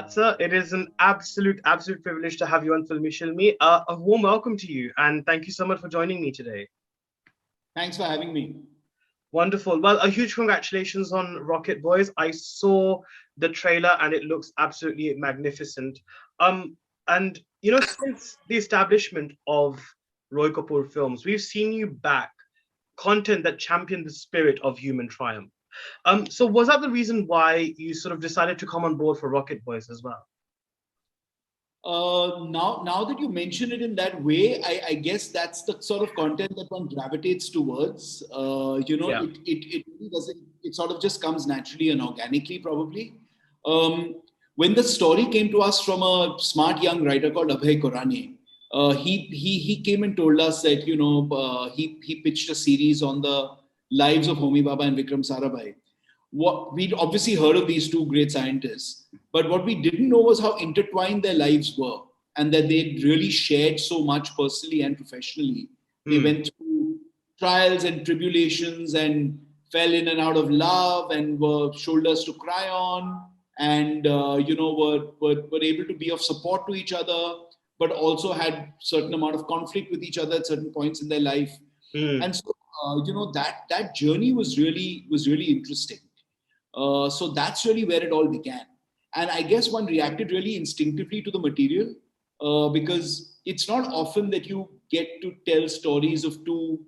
Siddharth sir, it is an absolute privilege to have you on Filme Shilmy. A warm welcome to you, and thank you so much for joining me today. Thanks for having me. Wonderful. Well, a huge congratulations on Rocket Boys. I saw the trailer and it looks absolutely magnificent. Um, and since the establishment of Roy Kapur Films, we've seen you back content that championed the spirit of human triumph. So was that the reason why you sort of decided to come on board for Rocket Boys as well? Now that you mention it in that way, I guess that's the sort of content that one gravitates towards. Yeah. It really doesn't. It sort of just comes naturally and organically, probably. When the story came to us from a smart young writer called Abhay Korane, he came and told us that he pitched a series on the lives of Homi Bhabha and Vikram Sarabhai. What we'd obviously heard of these two great scientists, but what we didn't know was how intertwined their lives were, and that they really shared so much personally and professionally. They went through trials and tribulations and fell in and out of love and were shoulders to cry on, and were able to be of support to each other, but also had certain amount of conflict with each other at certain points in their life. And so that journey was really interesting. So that's really where it all began. And I guess one reacted really instinctively to the material because it's not often that you get to tell stories of two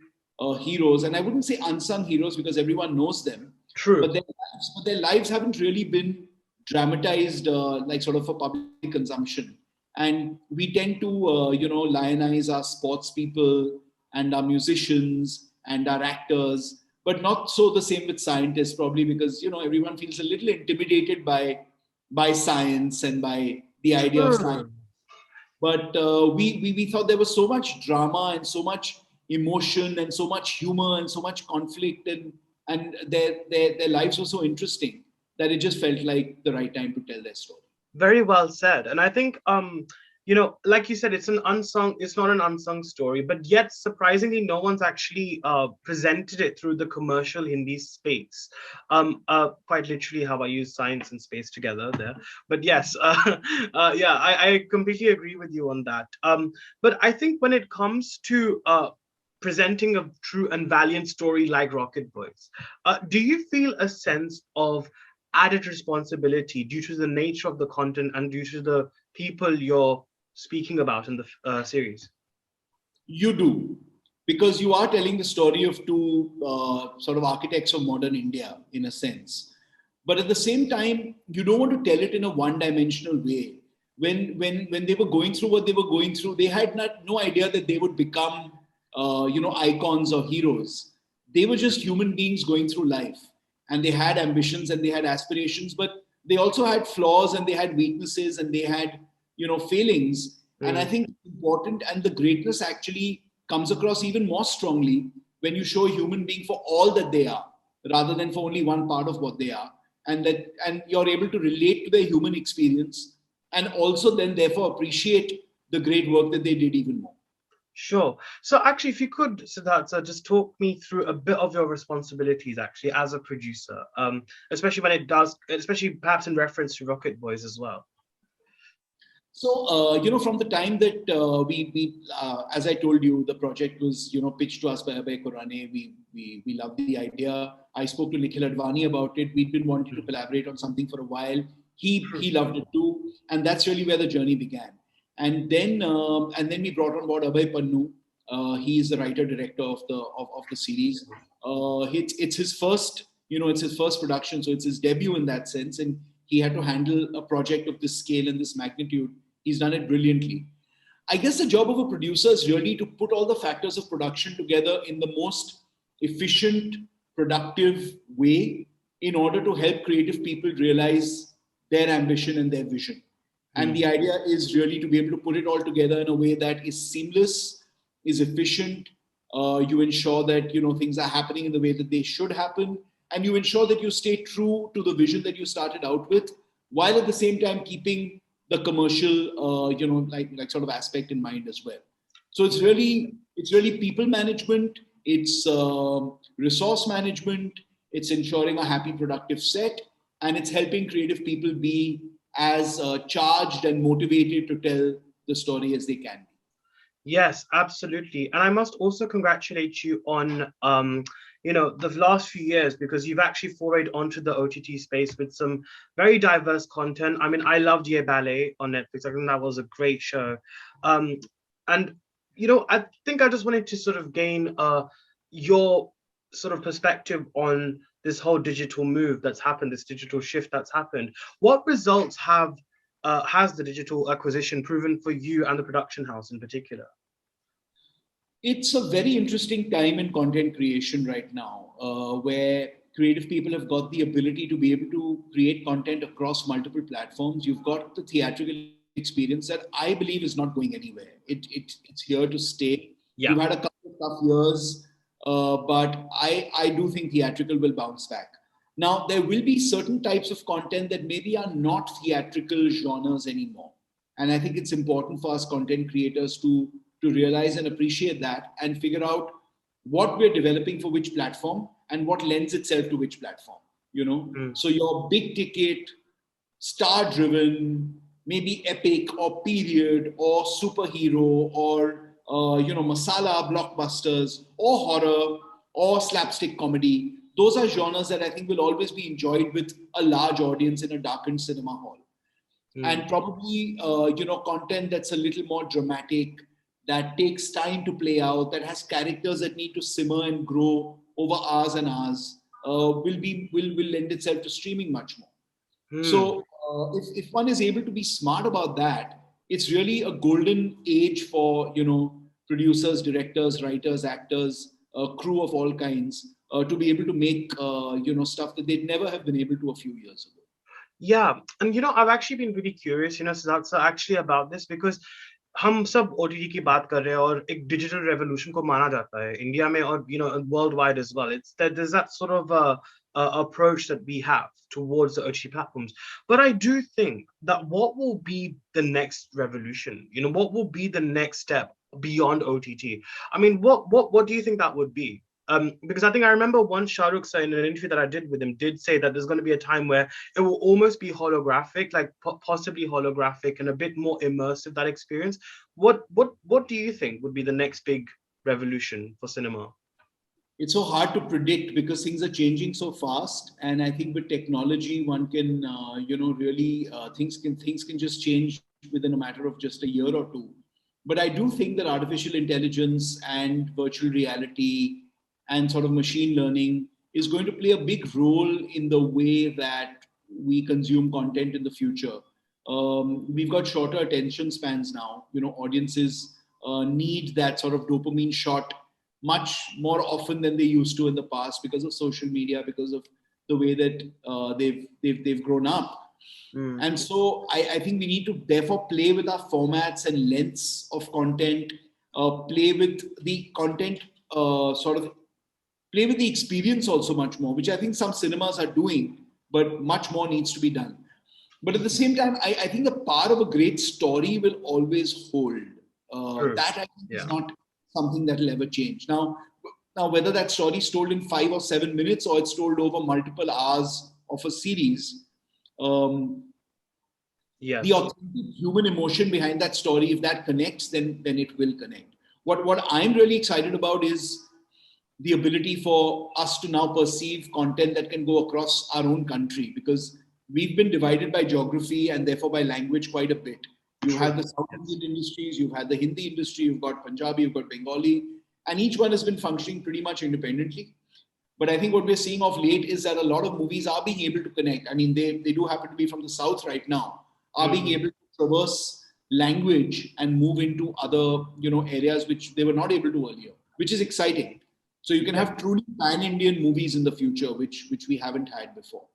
heroes. And I wouldn't say unsung heroes because everyone knows them. True. But their lives haven't really been dramatized like sort of for public consumption. And we tend to, lionize our sports people and our musicians and our actors, but not so the same with scientists, probably because everyone feels a little intimidated by science and by the idea of science. But we thought there was so much drama and so much emotion and so much humor and so much conflict, and their lives were so interesting that it just felt like the right time to tell their story. Very well said. And I think like you said, it's not an unsung story, but yet surprisingly no one's actually presented it through the commercial Hindi space. Quite literally how I use science and space together there. But yes, I completely agree with you on that. But I think when it comes to presenting a true and valiant story like Rocket Boys, do you feel a sense of added responsibility due to the nature of the content and due to the people you're speaking about in the series? You do, because you are telling the story of two sort of architects of modern India in a sense. But at the same time, you don't want to tell it in a one-dimensional way. When they were going through what they were going through, they had no idea that they would become icons or heroes. They were just human beings going through life. And they had ambitions and they had aspirations, but they also had flaws and they had weaknesses and they had, failings. And I think it's important, and the greatness actually comes across even more strongly when you show a human being for all that they are, rather than for only one part of what they are. And you're able to relate to their human experience and also then therefore appreciate the great work that they did even more. Sure. So actually, if you could, Siddharth, just talk me through a bit of your responsibilities actually as a producer, especially perhaps in reference to Rocket Boys as well. So, from the time that we as I told you, the project was, pitched to us by Abhay Korane, we loved the idea. I spoke to Nikkhil Advani about it. We'd been wanting to collaborate on something for a while. He loved it too. And that's really where the journey began. And then we brought on board Abhay Pannu. He is the writer director of the series. It's his first, it's his first production, so it's his debut in that sense. And he had to handle a project of this scale and this magnitude. He's done it brilliantly. I guess the job of a producer is really to put all the factors of production together in the most efficient, productive way in order to help creative people realize their ambition and their vision. And the idea is really to be able to put it all together in a way that is seamless, is efficient. You ensure that things are happening in the way that they should happen, and you ensure that you stay true to the vision that you started out with, while at the same time keeping the commercial, like sort of aspect in mind as well. So it's really people management. It's resource management. It's ensuring a happy, productive set, and it's helping creative people be as charged and motivated to tell the story as they can be. Yes, absolutely. And I must also congratulate you on, the last few years, because you've actually forayed onto the OTT space with some very diverse content. I mean, I loved Ye Ballet on Netflix. I think that was a great show. Um, and, I think I just wanted to sort of gain your sort of perspective on this whole digital move that's happened, this digital shift that's happened. What results has the digital acquisition proven for you and the production house in particular? It's a very interesting time in content creation right now, where creative people have got the ability to be able to create content across multiple platforms. You've got the theatrical experience that I believe is not going anywhere. It's here to stay. Yeah. We've had a couple of tough years, but I do think theatrical will bounce back. Now, there will be certain types of content that maybe are not theatrical genres anymore. And I think it's important for us content creators to realize and appreciate that and figure out what we're developing for which platform and what lends itself to which platform, So your big ticket, star driven, maybe epic or period or superhero or, masala blockbusters or horror or slapstick comedy. Those are genres that I think will always be enjoyed with a large audience in a darkened cinema hall. And probably, content that's a little more dramatic, that takes time to play out, that has characters that need to simmer and grow over hours and hours, will lend itself to streaming much more. So if one is able to be smart about that, it's really a golden age for producers, directors, writers, actors, crew of all kinds, to be able to make stuff that they'd never have been able to a few years ago. Yeah, and I've actually been really curious, Siddharth, actually about this, because हम सब OTT की बात कर रहे हैं और एक digital revolution को माना जाता है इंडिया में और worldwide as well. It's that there's that sort of approach that we have towards the OTT platforms. But I do think that what will be the next revolution? What will be the next step beyond OTT? I mean, what do you think that would be? Because I think I remember once Shah Rukh Sir in an interview that I did with him did say that there's going to be a time where it will almost be holographic, like possibly holographic and a bit more immersive, that experience. What do you think would be the next big revolution for cinema? It's so hard to predict because things are changing so fast, and I think with technology one can really things can just change within a matter of just a year or two. But I do think that artificial intelligence and virtual reality and sort of machine learning is going to play a big role in the way that we consume content in the future. We've got shorter attention spans now. Audiences need that sort of dopamine shot much more often than they used to in the past because of social media, because of the way that they've grown up. And so I think we need to therefore play with our formats and lengths of content, play with the content, play with the experience also much more, which I think some cinemas are doing, but much more needs to be done. But at the same time, I think the power of a great story will always hold. That I think is not something that will ever change. Now, whether that story is told in 5 or 7 minutes or it's told over multiple hours of a series, the authentic human emotion behind that story, if that connects, then it will connect. What I'm really excited about is the ability for us to now perceive content that can go across our own country, because we've been divided by geography and therefore by language quite a bit. You have the South Indian industries, you've had the Hindi industry, you've got Punjabi, you've got Bengali, and each one has been functioning pretty much independently. But I think what we're seeing of late is that a lot of movies are being able to connect. I mean, they do happen to be from the South right now, are being able to traverse language and move into other, areas which they were not able to earlier, which is exciting. So you can have truly pan-Indian movies in the future, which we haven't had before.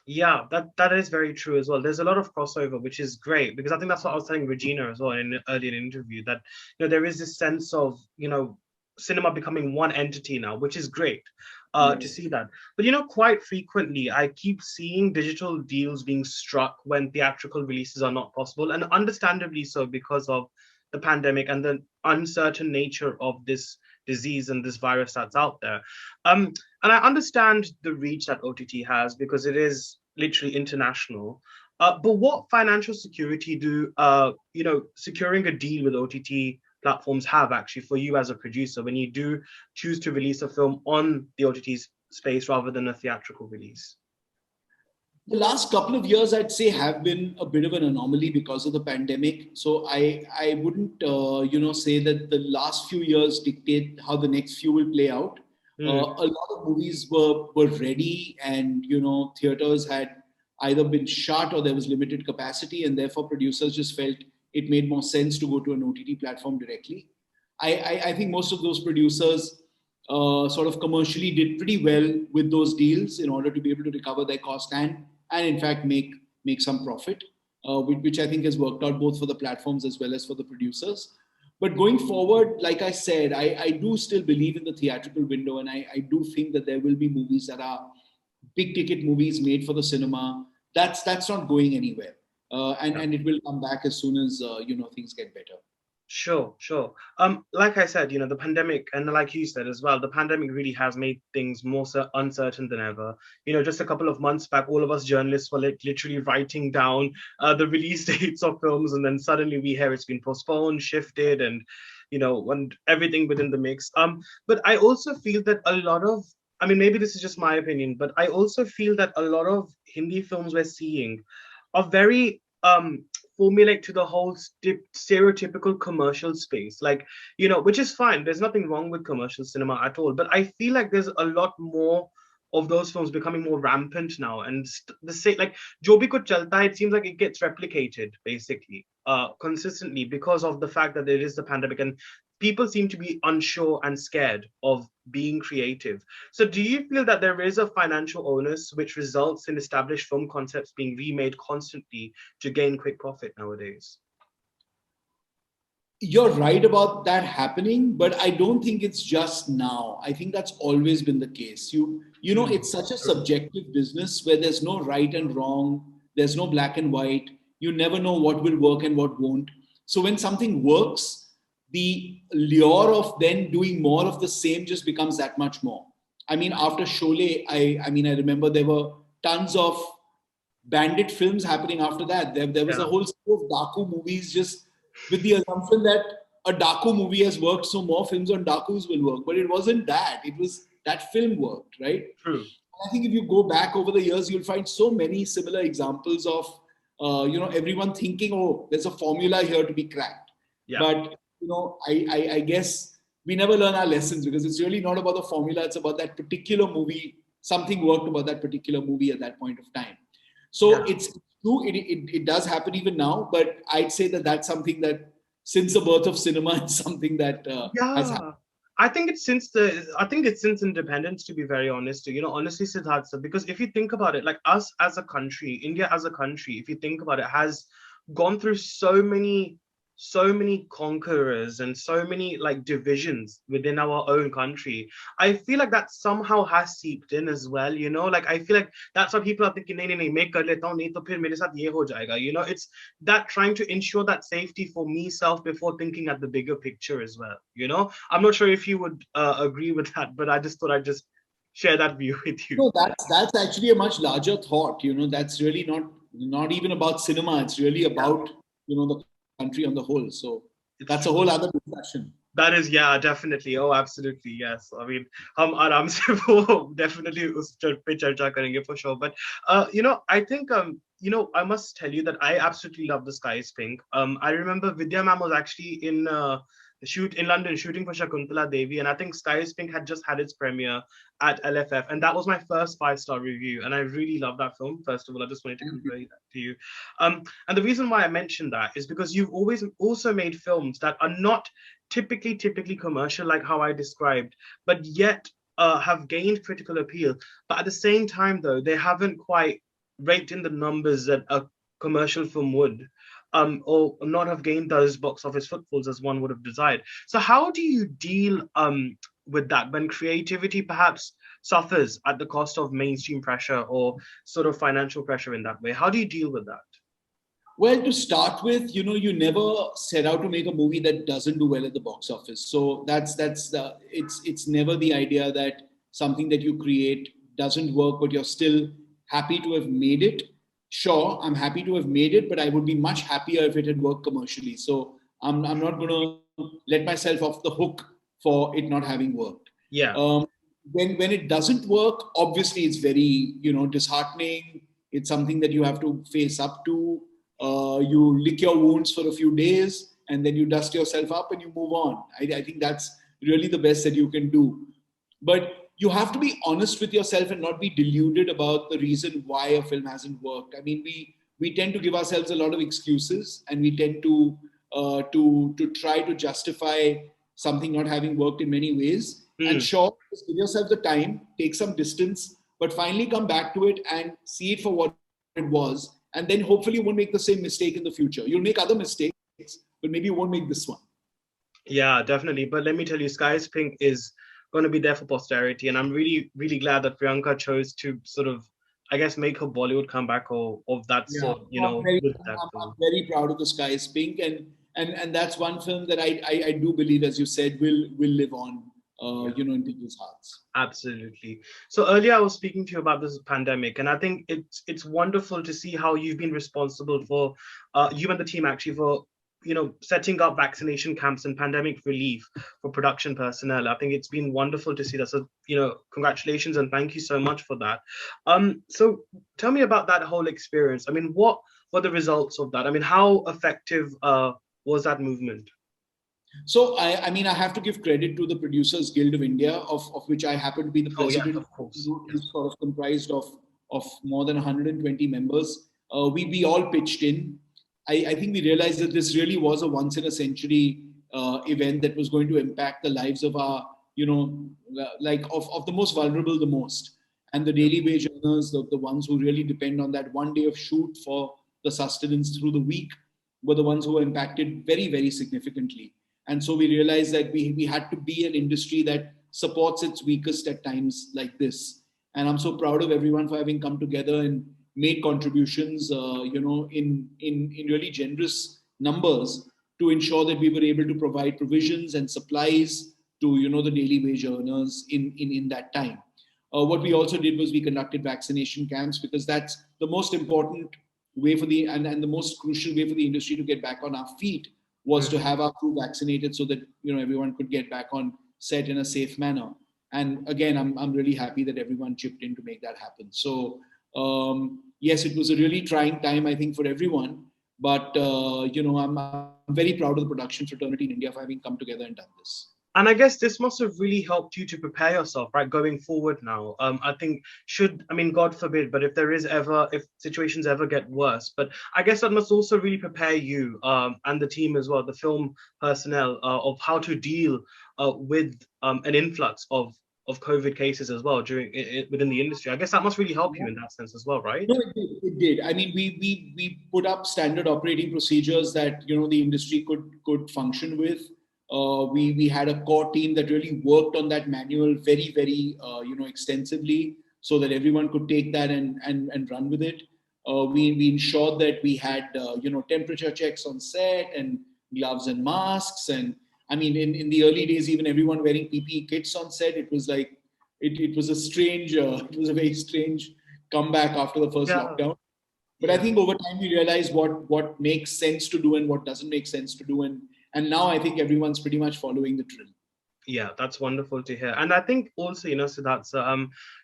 Yeah, that is very true as well. There's a lot of crossover, which is great, because I think that's what I was telling Regina as well in an earlier interview, that there is this sense of cinema becoming one entity now, which is great to see that. But quite frequently I keep seeing digital deals being struck when theatrical releases are not possible, and understandably so because of the pandemic and the uncertain nature of this disease and this virus that's out there. And I understand the reach that OTT has because it is literally international. But what financial security do securing a deal with OTT platforms have actually for you as a producer when you do choose to release a film on the OTT space rather than a theatrical release? The last couple of years, I'd say, have been a bit of an anomaly because of the pandemic. So I wouldn't say that the last few years dictate how the next few will play out. A lot of movies were ready, and theaters had either been shut or there was limited capacity, and therefore producers just felt it made more sense to go to an OTT platform directly. I think most of those producers sort of commercially did pretty well with those deals in order to be able to recover their cost and in fact make some profit, which I think has worked out both for the platforms as well as for the producers. But going forward, like I said, I do still believe in the theatrical window, and I do think that there will be movies that are big ticket movies made for the cinema. That's not going anywhere, and it will come back as soon as things get better. Sure, sure. Like I said, the pandemic, and like you said as well, the pandemic really has made things more uncertain than ever. Just a couple of months back, all of us journalists were like literally writing down the release dates of films, and then suddenly we hear it's been postponed, shifted, and and everything within the mix. But I also feel that a lot of, I mean, maybe this is just my opinion, but I also feel that a lot of Hindi films we're seeing are very formulate to the whole stereotypical commercial space, like which is fine. There's nothing wrong with commercial cinema at all, but I feel like there's a lot more of those films becoming more rampant now, and the same, like jo bhi kuch chalta hai, it seems like it gets replicated basically consistently because of the fact that there is the pandemic and people seem to be unsure and scared of being creative. So do you feel that there is a financial onus which results in established film concepts being remade constantly to gain quick profit nowadays? You're right about that happening, but I don't think it's just now. I think that's always been the case. It's such a subjective business where there's no right and wrong, there's no black and white. You never know what will work and what won't. So when something works, the lure of then doing more of the same just becomes that much more. I mean, after Sholay, I remember there were tons of bandit films happening after that. There was a whole slew of Daku movies just with the assumption that a Daku movie has worked, so more films on Dakus will work. But it wasn't that. It was that film worked, right? True. I think if you go back over the years, you'll find so many similar examples of, everyone thinking, oh, there's a formula here to be cracked. Yeah. But, I guess we never learn our lessons because it's really not about the formula. It's about that particular movie. Something worked about that particular movie at that point of time. So it's true. It does happen even now, but I'd say that that's something that since the birth of cinema is something that has happened. I think it's since independence, to be very honest. Honestly, Siddharth, because if you think about it, like us as a country, India as a country, if you think about it, has gone through so many conquerors and so many like divisions within our own country. I feel like that somehow has seeped in as well, like I feel like that's why people are thinking, nahi, make kar leta hu, nahi to phir mere sath ye ho jayega. It's that trying to ensure that safety for myself before thinking at the bigger picture as well. I'm not sure if you would agree with that, but I just thought I'd just share that view with you. No, that's actually a much larger thought. That's really not even about cinema. It's really about the country on the whole. So that's a whole other discussion. That is, yeah, definitely. Oh, absolutely, yes. I mean, hum aaram se wo definitely us pe charcha karenge for sure. But I think I must tell you that I absolutely love The Sky is Pink. I remember Vidya ma'am was actually in London shooting for Shakuntala Devi, and I think Sky is Pink had just had its premiere at LFF, and that was my first 5-star review, and I really love that film. First of all, I just wanted to convey that to you. And the reason why I mentioned that is because you've always also made films that are not typically commercial, like how I described, but yet have gained critical appeal. But at the same time, though, they haven't quite raked in the numbers that a commercial film would. Or not have gained those box office footfalls as one would have desired. So how do you deal with that when creativity perhaps suffers at the cost of mainstream pressure or sort of financial pressure in that way? How do you deal with that? Well, to start with, you never set out to make a movie that doesn't do well at the box office. So it's never the idea that something that you create doesn't work, but you're still happy to have made it. sure, I'm happy to have made it, but I would be much happier if it had worked commercially. So I'm not going to let myself off the hook for it not having worked. Yeah. When it doesn't work, obviously it's very, disheartening. It's something that you have to face up to. You lick your wounds for a few days and then you dust yourself up and you move on. I think that's really the best that you can do. But you have to be honest with yourself and not be deluded about the reason why a film hasn't worked. I mean, we tend to give ourselves a lot of excuses, and we tend to try to justify something not having worked in many ways. And sure, just give yourself the time, take some distance, but finally come back to it and see it for what it was. And then hopefully you won't make the same mistake in the future. You'll make other mistakes, but maybe you won't make this one. Yeah, definitely. But let me tell you, Sky is Pink is going to be there for posterity. And I'm really, really glad that Priyanka chose to sort of, I guess, make her Bollywood comeback or of that Yeah, sort, you know, with that I'm film. very proud of The Sky is Pink, and that's one film that I do believe, as you said, will live on, Yeah. in people's hearts. Absolutely. So earlier I was speaking to you about this pandemic, and I think it's wonderful to see how you've been responsible for you and the team actually for setting up vaccination camps and pandemic relief for production personnel. I think it's been wonderful to see that. So congratulations and thank you so much for that. So tell me about that whole experience. I mean, what were the results of that? I mean, how effective was that movement? So I mean, I have to give credit to the Producers Guild of India, of which I happen to be the Oh yeah, president. of course. Who Yes. is sort of comprised of more than 120 members. We all pitched in. I think we realized that this really was a once in a century event that was going to impact the lives of our, like of the most vulnerable the most. And the daily wage earners, the ones who really depend on that one day of shoot for the sustenance through the week, were the ones who were impacted very, very significantly. And so we realized that we had to be an industry that supports its weakest at times like this. And I'm so proud of everyone for having come together and made contributions, in really generous numbers to ensure that we were able to provide provisions and supplies to, the daily wage earners in that time. What we also did was we conducted vaccination camps, because that's the most important way for and the most crucial way for the industry to get back on our feet, was to have our crew vaccinated so that everyone could get back on set in a safe manner. And again, I'm really happy that everyone chipped in to make that happen. So yes, it was a really trying time, I think, for everyone. But I'm very proud of the production fraternity in India for having come together and done this. And I guess this must have really helped you to prepare yourself, right, going forward now. I think I mean, God forbid, but if situations ever get worse, but I guess that must also really prepare you and the team as well, the film personnel, of how to deal with an influx of COVID cases as well within the industry. I guess that must really help you in that sense as well, right? No, it did. It did. I mean, we put up standard operating procedures that the industry could function with. We had a core team that really worked on that manual very, very extensively, so that everyone could take that and run with it. We ensured that we had temperature checks on set, and gloves and masks. And I mean, in the early days, even everyone wearing PPE kits on set, it was like it was a strange, it was a very strange comeback after the first Yeah. lockdown. But I Yeah. think over time we realized what makes sense to do and what doesn't make sense to do, and now I think everyone's pretty much following the drill. Yeah, that's wonderful to hear. And I think also, so that's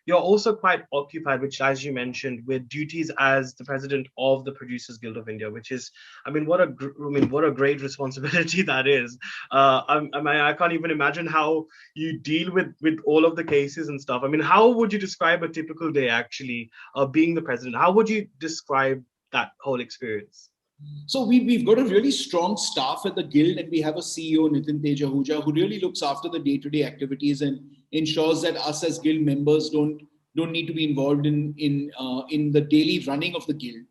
you're also quite occupied, which, as you mentioned, with duties as the president of the Producers Guild of India, which is, I mean, what a great responsibility that is. I can't even imagine how you deal with all of the cases and stuff. I mean, how would you describe a typical day actually, being the president? How would you describe that whole experience? So we've got a really strong staff at the guild, and we have a CEO, Nitin Tejahuja, who really looks after the day-to-day activities and ensures that us as guild members don't need to be involved in the daily running of the guild.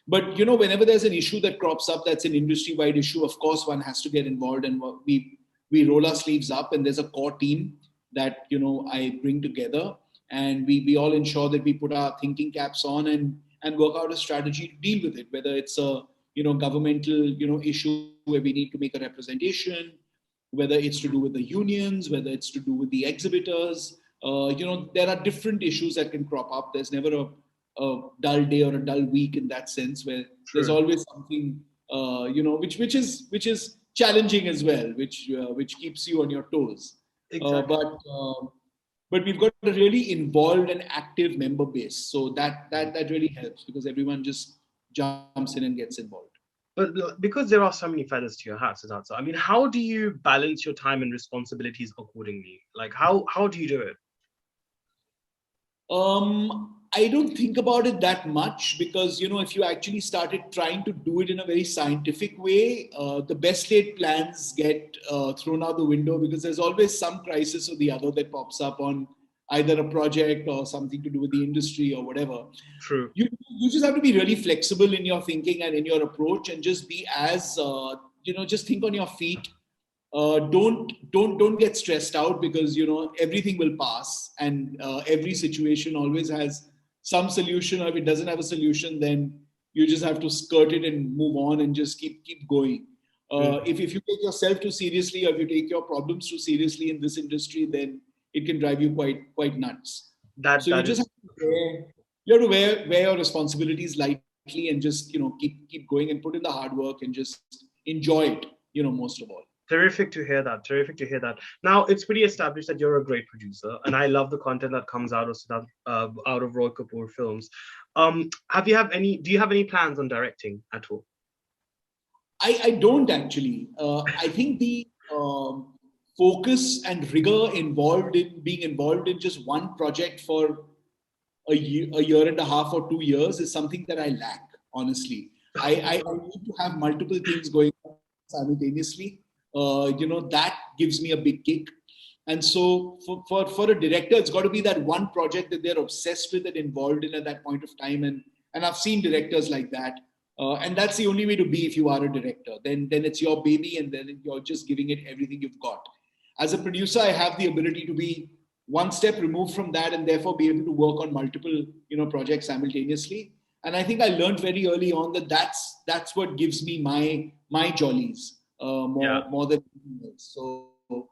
But whenever there's an issue that crops up, that's an industry-wide issue, of course one has to get involved, and we roll our sleeves up, and there's a core team that I bring together, and we all ensure that we put our thinking caps on and work out a strategy to deal with it, whether it's a governmental issue where we need to make a representation, whether it's to do with the unions, whether it's to do with the exhibitors. There are different issues that can crop up. There's never dull day or a dull week in that sense, where there's always something which is challenging as well, which keeps you on your toes. Exactly. But we've got a really involved and active member base, so that really helps because everyone just jumps in and gets involved. But because there are so many feathers to your hat, Siddhartha, I mean, how do you balance your time and responsibilities accordingly? Like, how do you do it? I don't think about it that much because, if you actually started trying to do it in a very scientific way, the best laid plans get thrown out the window because there's always some crisis or the other that pops up on either a project or something to do with the industry or whatever. True. You just have to be really flexible in your thinking and in your approach and just be as, just think on your feet. Don't get stressed out because everything will pass and every situation always has some solution, or if it doesn't have a solution, then you just have to skirt it and move on and just keep going. If you take yourself too seriously, or if you take your problems too seriously in this industry, then it can drive you quite nuts. So you just have to wear your responsibilities lightly and just keep going and put in the hard work and just enjoy it, most of all. Terrific to hear that. Terrific to hear that. Now, it's pretty established that you're a great producer, and I love the content that comes out of Roy Kapur Films. Do you have any plans on directing at all? I don't actually. I think the focus and rigor being involved in just one project for a year and a half or 2 years is something that I lack, honestly. I need to have multiple things going on simultaneously. That gives me a big kick. And so for a director, it's got to be that one project that they're obsessed with and involved in at that point of time. And I've seen directors like that. And that's the only way to be if you are a director. Then it's your baby and then you're just giving it everything you've got. As a producer, I have the ability to be one step removed from that and therefore be able to work on multiple, projects simultaneously. And I think I learned very early on that that's what gives me my jollies. More than anything else. So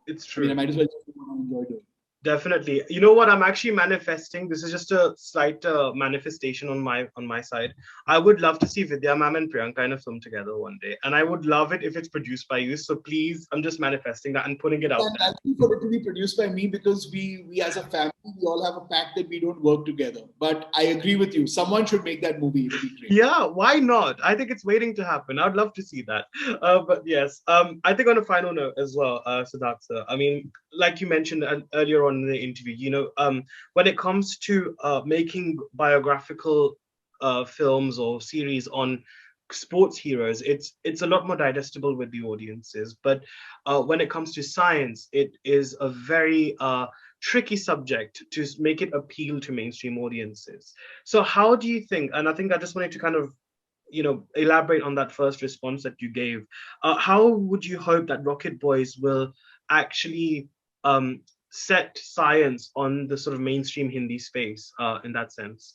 it's true. I might as well just enjoy doing. Definitely. You know what? I'm actually manifesting. This is just a slight manifestation on my side. I would love to see Vidya ma'am and Priyanka in a film together one day, and I would love it if it's produced by you. So please, I'm just manifesting that and putting it out there. I'm for it to be produced by me because we as a family, we all have a pact that we don't work together. But I agree with you. Someone should make that movie. It would be great. Yeah, why not? I think it's waiting to happen. I'd love to see that. But yes, I think on a final note as well, Siddhartha, I mean, like you mentioned earlier on in the interview, when it comes to making biographical films or series on sports heroes, it's a lot more digestible with the audiences. But when it comes to science, it is a very tricky subject to make it appeal to mainstream audiences. So how do you think, and I think I just wanted to kind of elaborate on that first response that you gave, how would you hope that Rocket Boys will actually set science on the sort of mainstream Hindi space in that sense?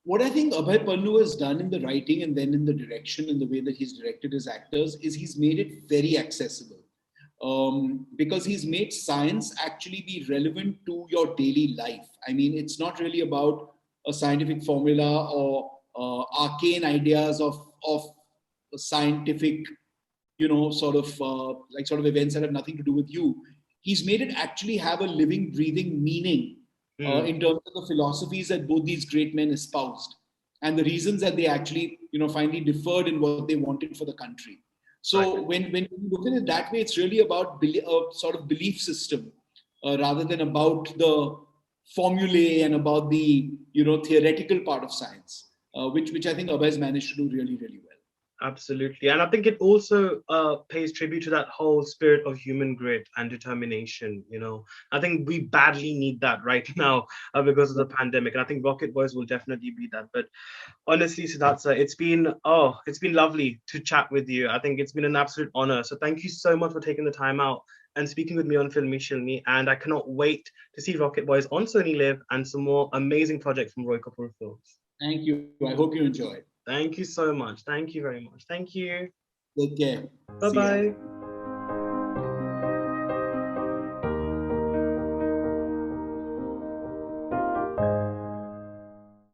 What I think Abhay Pallu has done in the writing and then in the direction and the way that he's directed his actors is he's made it very accessible. Because he's made science actually be relevant to your daily life. I mean, it's not really about a scientific formula or arcane ideas of scientific, sort of events that have nothing to do with you. He's made it actually have a living, breathing meaning in terms of the philosophies that both these great men espoused and the reasons that they actually, finally differed in what they wanted for the country. So when you look at it that way, it's really about a sort of belief system rather than about the formulae and about the theoretical part of science, which I think Abhay has managed to do really, really well. Absolutely. And I think it also pays tribute to that whole spirit of human grit and determination. I think we badly need that right now because of the pandemic. And I think Rocket Boys will definitely be that. But honestly, Siddhartha, it's been lovely to chat with you. I think it's been an absolute honor. So thank you so much for taking the time out and speaking with me on Filme Shilmy. And I cannot wait to see Rocket Boys on SonyLIV and some more amazing projects from Roy Kapur Films. Thank you. I hope you enjoy it. Thank you so much. Thank you very much. Thank you. Take care. Bye-bye.